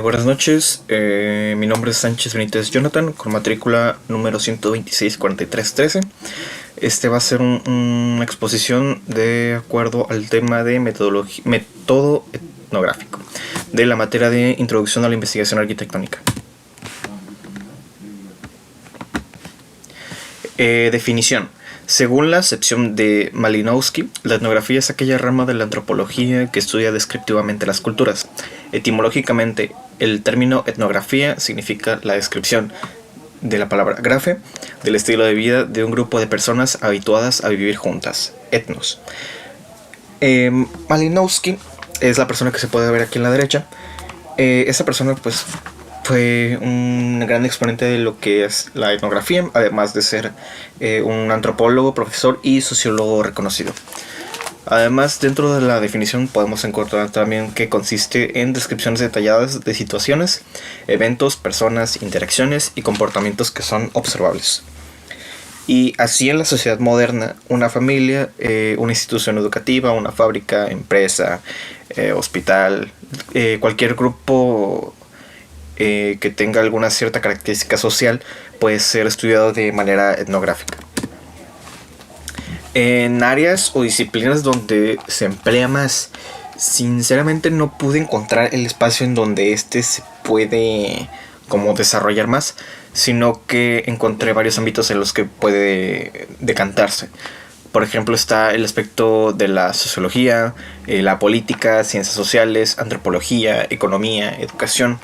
Buenas noches, mi nombre es Sánchez Benítez Jonathan, con matrícula número 1264313. Este va a ser una exposición de acuerdo al tema de método etnográfico, de la materia de Introducción a la Investigación Arquitectónica. Definición. Según la acepción de Malinowski, la etnografía es aquella rama de la antropología que estudia descriptivamente las culturas. Etimológicamente, el término etnografía significa la descripción, de la palabra grafe, del estilo de vida de un grupo de personas habituadas a vivir juntas, etnos. Malinowski es la persona que se puede ver aquí en la derecha. Esa persona pues fue un gran exponente de lo que es la etnografía, además de ser un antropólogo, profesor y sociólogo reconocido. Además, dentro de la definición podemos encontrar también que consiste en descripciones detalladas de situaciones, eventos, personas, interacciones y comportamientos que son observables. Y así en la sociedad moderna, una familia, una institución educativa, una fábrica, empresa, hospital, cualquier grupo que tenga alguna cierta característica social puede ser estudiado de manera etnográfica. En áreas o disciplinas donde se emplea más, sinceramente no pude encontrar el espacio en donde se puede como desarrollar más, sino que encontré varios ámbitos en los que puede decantarse. Por ejemplo, está el aspecto de la sociología, la política, ciencias sociales, antropología, economía, educación.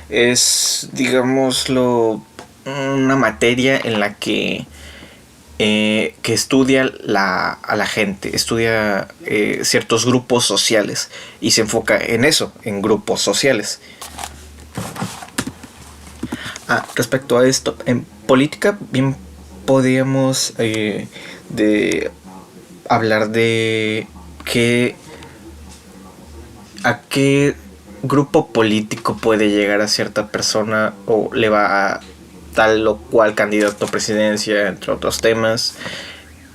Es, digámoslo, una materia en la que estudia a la gente, estudia ciertos grupos sociales y se enfoca en eso, en grupos sociales. Respecto a esto, en política bien podríamos hablar de a qué grupo político puede llegar a cierta persona o le va a tal o cual candidato a presidencia, entre otros temas.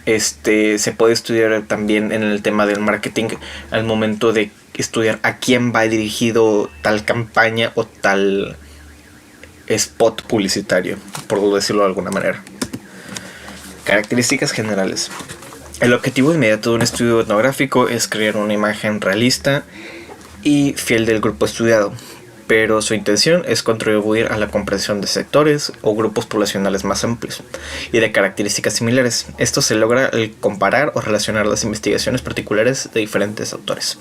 Se puede estudiar también en el tema del marketing al momento de estudiar a quién va dirigido tal campaña o tal spot publicitario, por decirlo de alguna manera. Características generales. El objetivo inmediato de un estudio etnográfico es crear una imagen realista y fiel del grupo estudiado, pero su intención es contribuir a la comprensión de sectores o grupos poblacionales más amplios y de características similares. Esto se logra al comparar o relacionar las investigaciones particulares de diferentes autores.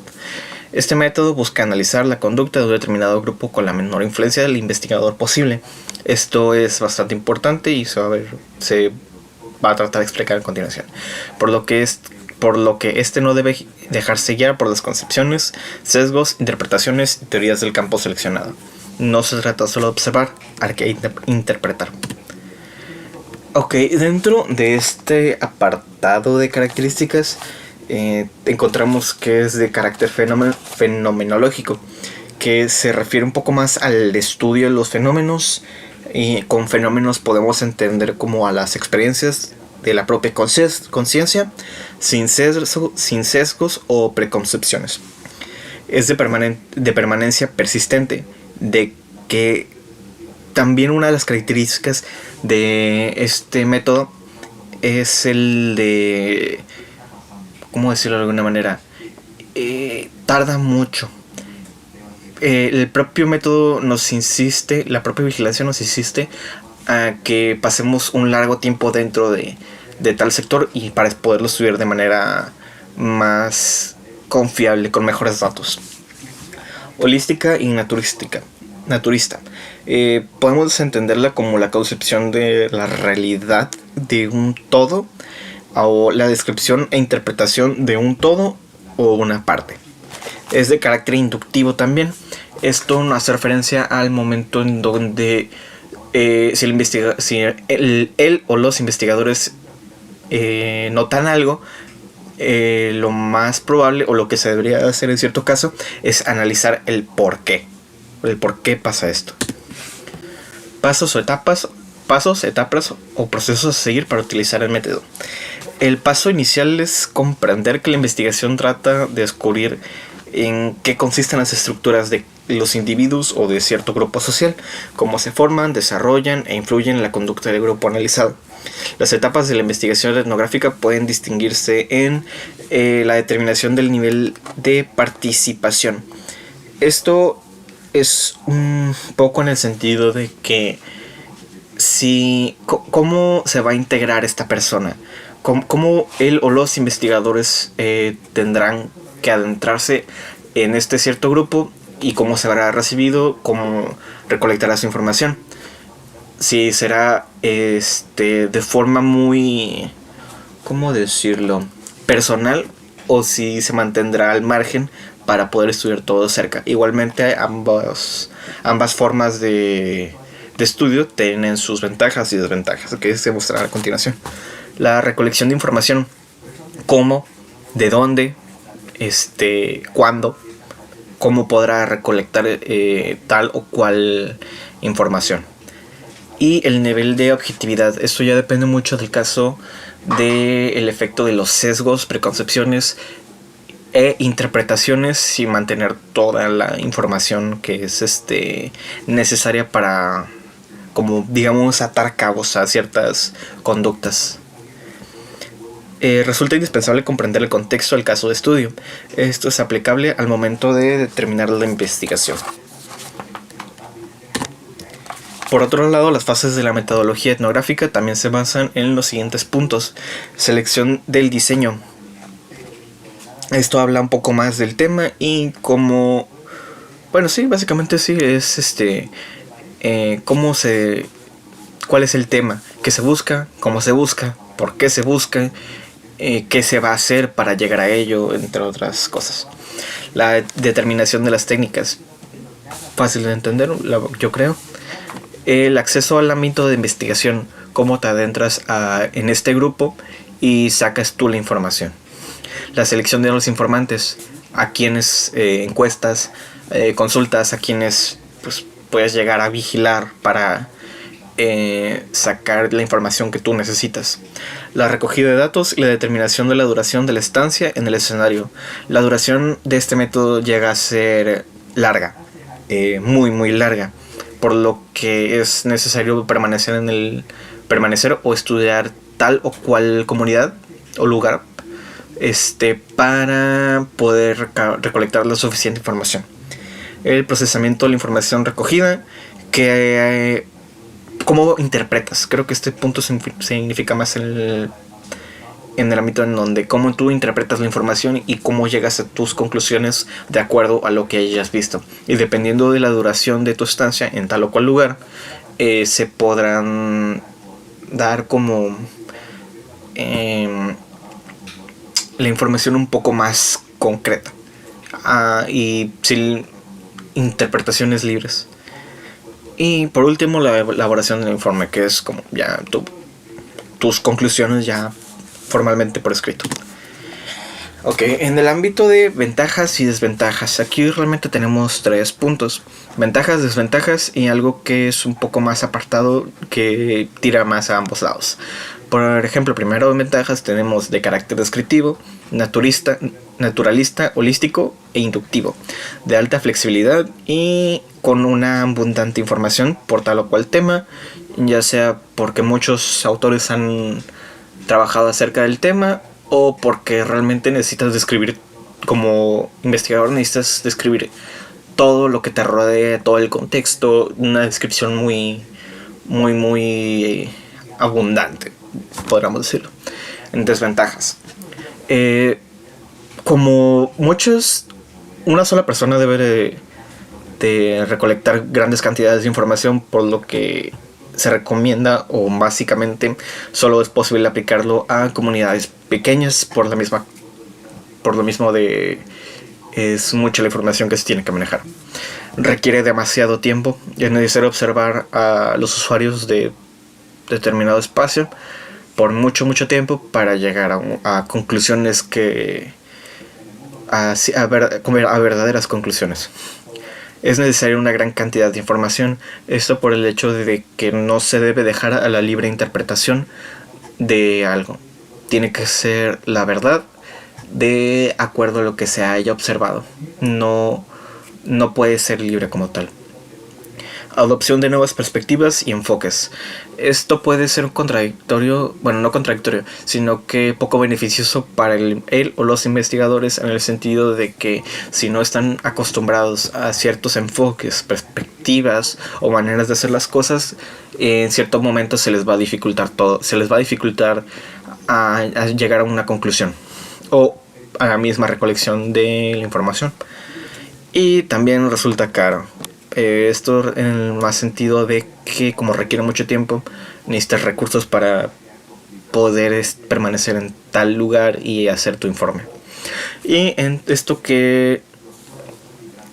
Este método busca analizar la conducta de un determinado grupo con la menor influencia del investigador posible. Esto es bastante importante y se va a tratar de explicar a continuación. Por lo que este no debe dejarse guiar por las concepciones, sesgos, interpretaciones y teorías del campo seleccionado. No se trata solo de observar, hay que interpretar. Ok, dentro de este apartado de características encontramos que es de carácter fenomenológico, que se refiere un poco más al estudio de los fenómenos. Y con fenómenos podemos entender como a las experiencias de la propia conciencia, sin sesgos o preconcepciones. Es de permanencia persistente, de que también una de las características de este método es el de, ¿cómo decirlo de alguna manera? Tarda mucho. El propio método la propia vigilancia nos insiste a que pasemos un largo tiempo dentro de tal sector y para poderlo estudiar de manera más confiable, con mejores datos. Holística y naturista. Podemos entenderla como la concepción de la realidad de un todo o la descripción e interpretación de un todo o una parte. Es de carácter inductivo también. Esto nos hace referencia al momento en donde si él o los investigadores notan algo, lo más probable o lo que se debería hacer en cierto caso es analizar el por qué pasa esto. Pasos, etapas o procesos a seguir para utilizar el método. El paso inicial es comprender que la investigación trata de descubrir en qué consisten las estructuras de los individuos o de cierto grupo social, cómo se forman, desarrollan e influyen en la conducta del grupo analizado. Las etapas de la investigación etnográfica pueden distinguirse en la determinación del nivel de participación. Esto es un poco en el sentido de que cómo se va a integrar esta persona, cómo él o los investigadores tendrán que adentrarse en este cierto grupo y cómo se habrá recibido, cómo recolectará su información. Si será de forma muy, ¿cómo decirlo?, personal, o si se mantendrá al margen para poder estudiar todo de cerca. Igualmente ambas formas de estudio tienen sus ventajas y desventajas, que se mostrará a continuación. La recolección de información: cómo, de dónde, cuándo, cómo podrá recolectar tal o cual información. Y el nivel de objetividad: esto ya depende mucho del caso del efecto de los sesgos, preconcepciones e interpretaciones, y mantener toda la información que es necesaria para, como digamos, atar cabos a ciertas conductas. Resulta indispensable comprender el contexto del caso de estudio. Esto es aplicable al momento de determinar la investigación. Por otro lado, las fases de la metodología etnográfica también se basan en los siguientes puntos. Selección del diseño. Esto habla un poco más del tema y cómo... Bueno, sí, básicamente sí, es cuál es el tema, qué se busca, cómo se busca, por qué se busca, qué se va a hacer para llegar a ello, entre otras cosas. La determinación de las técnicas. Fácil de entender, yo creo. El acceso al ámbito de investigación, cómo te adentras en este grupo y sacas tú la información. La selección de los informantes, a quienes encuestas, consultas, a quienes pues, puedes llegar a vigilar para sacar la información que tú necesitas. La recogida de datos y la determinación de la duración de la estancia en el escenario. La duración de este método llega a ser larga, muy muy larga, por lo que es necesario permanecer o estudiar tal o cual comunidad o lugar para poder recolectar la suficiente información. El procesamiento de la información recogida, que cómo interpretas. Creo que este punto significa más en el ámbito en donde cómo tú interpretas la información y cómo llegas a tus conclusiones de acuerdo a lo que hayas visto. Y dependiendo de la duración de tu estancia en tal o cual lugar, se podrán dar como la información un poco más concreta y sin interpretaciones libres. Y por último, la elaboración del informe, que es como ya tus conclusiones ya formalmente por escrito. Ok, en el ámbito de ventajas y desventajas, aquí realmente tenemos 3 puntos: ventajas, desventajas y algo que es un poco más apartado, que tira más a ambos lados. Por ejemplo, primero, en ventajas tenemos de carácter descriptivo, naturalista, holístico e inductivo, de alta flexibilidad y con una abundante información por tal o cual tema, ya sea porque muchos autores han trabajado acerca del tema o porque realmente necesitas describir, como investigador necesitas describir todo lo que te rodea, todo el contexto, una descripción muy abundante, podríamos decirlo. En desventajas, como muchos, una sola persona debe de recolectar grandes cantidades de información, por lo que se recomienda, o básicamente solo es posible aplicarlo a comunidades pequeñas, por lo mismo de es mucha la información que se tiene que manejar. Requiere demasiado tiempo y es necesario observar a los usuarios de determinado espacio por mucho tiempo para llegar a conclusiones a verdaderas conclusiones. Es necesaria una gran cantidad de información, esto por el hecho de que no se debe dejar a la libre interpretación de algo. Tiene que ser la verdad de acuerdo a lo que se haya observado. No puede ser libre como tal. Adopción de nuevas perspectivas y enfoques. Esto puede ser un contradictorio, bueno, no contradictorio, sino que poco beneficioso para él o los investigadores, en el sentido de que si no están acostumbrados a ciertos enfoques, perspectivas o maneras de hacer las cosas, en cierto momento se les va a dificultar todo, se les va a dificultar a llegar a una conclusión o a la misma recolección de la información. Y también resulta caro. Esto en el más sentido de que, como requiere mucho tiempo, necesitas recursos para poder permanecer en tal lugar y hacer tu informe. Y en esto que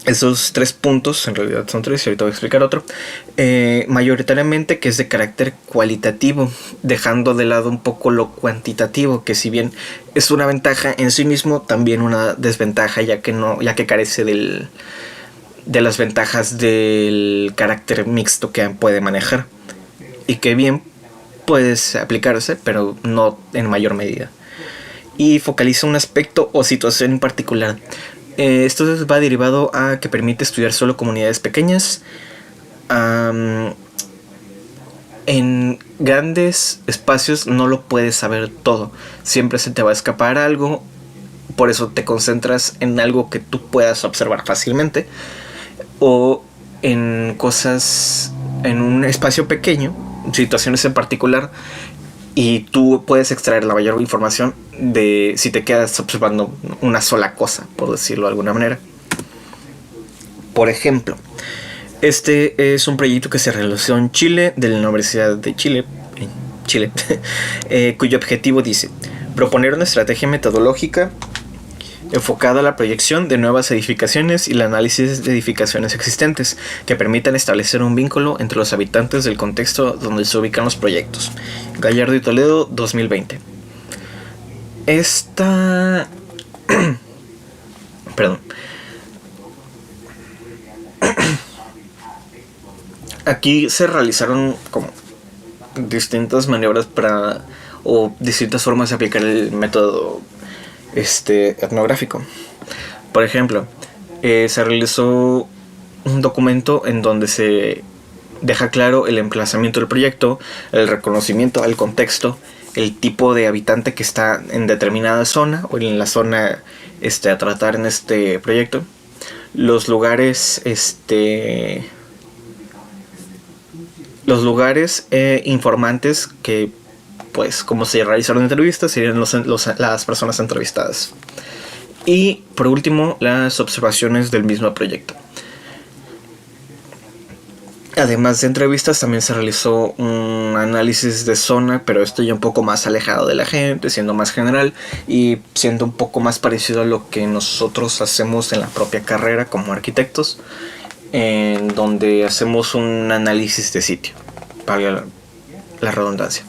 esos 3 puntos, en realidad son 3 y ahorita voy a explicar otro, mayoritariamente que es de carácter cualitativo, dejando de lado un poco lo cuantitativo, que si bien es una ventaja en sí mismo, también una desventaja, ya que carece de las ventajas del carácter mixto que puede manejar y que bien puede aplicarse, pero no en mayor medida, y focaliza un aspecto o situación en particular. Esto va derivado a que permite estudiar solo comunidades pequeñas. En grandes espacios no lo puedes saber todo, siempre se te va a escapar algo, por eso te concentras en algo que tú puedas observar fácilmente, o en cosas en un espacio pequeño, situaciones en particular, y tú puedes extraer la mayor información de si te quedas observando una sola cosa, por decirlo de alguna manera. Por ejemplo, este es un proyecto que se realizó en Chile, de la Universidad de Chile, cuyo objetivo dice proponer una estrategia metodológica enfocada a la proyección de nuevas edificaciones y el análisis de edificaciones existentes que permitan establecer un vínculo entre los habitantes del contexto donde se ubican los proyectos. Gallardo y Toledo, 2020. Perdón. Aquí se realizaron como distintas maniobras o distintas formas de aplicar el método etnográfico. Por ejemplo, se realizó un documento en donde se deja claro el emplazamiento del proyecto, el reconocimiento al contexto, el tipo de habitante que está en determinada zona o en la zona a tratar en este proyecto, los lugares informantes que, pues, como se realizaron entrevistas, serían las personas entrevistadas. Y por último, las observaciones del mismo proyecto. Además de entrevistas, también se realizó un análisis de zona, pero esto ya un poco más alejado de la gente, siendo más general y siendo un poco más parecido a lo que nosotros hacemos en la propia carrera como arquitectos, en donde hacemos un análisis de sitio, para la redundancia.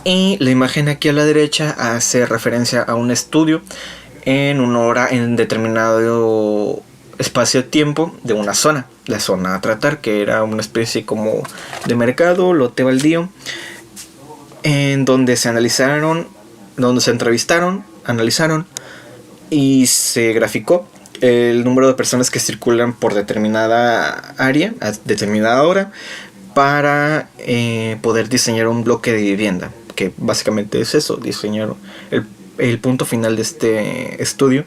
Y la imagen aquí a la derecha hace referencia a un estudio en determinado espacio-tiempo de una zona, la zona a tratar, que era una especie como de mercado, lote baldío, en donde se entrevistaron, analizaron y se graficó el número de personas que circulan por determinada área a determinada hora para poder diseñar un bloque de vivienda, que básicamente es eso, diseñar. El punto final de este estudio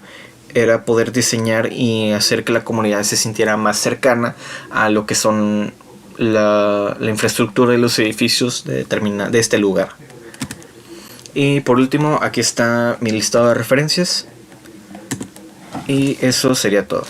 era poder diseñar y hacer que la comunidad se sintiera más cercana a lo que son la infraestructura de los edificios de este lugar. Y por último, aquí está mi listado de referencias. Y eso sería todo.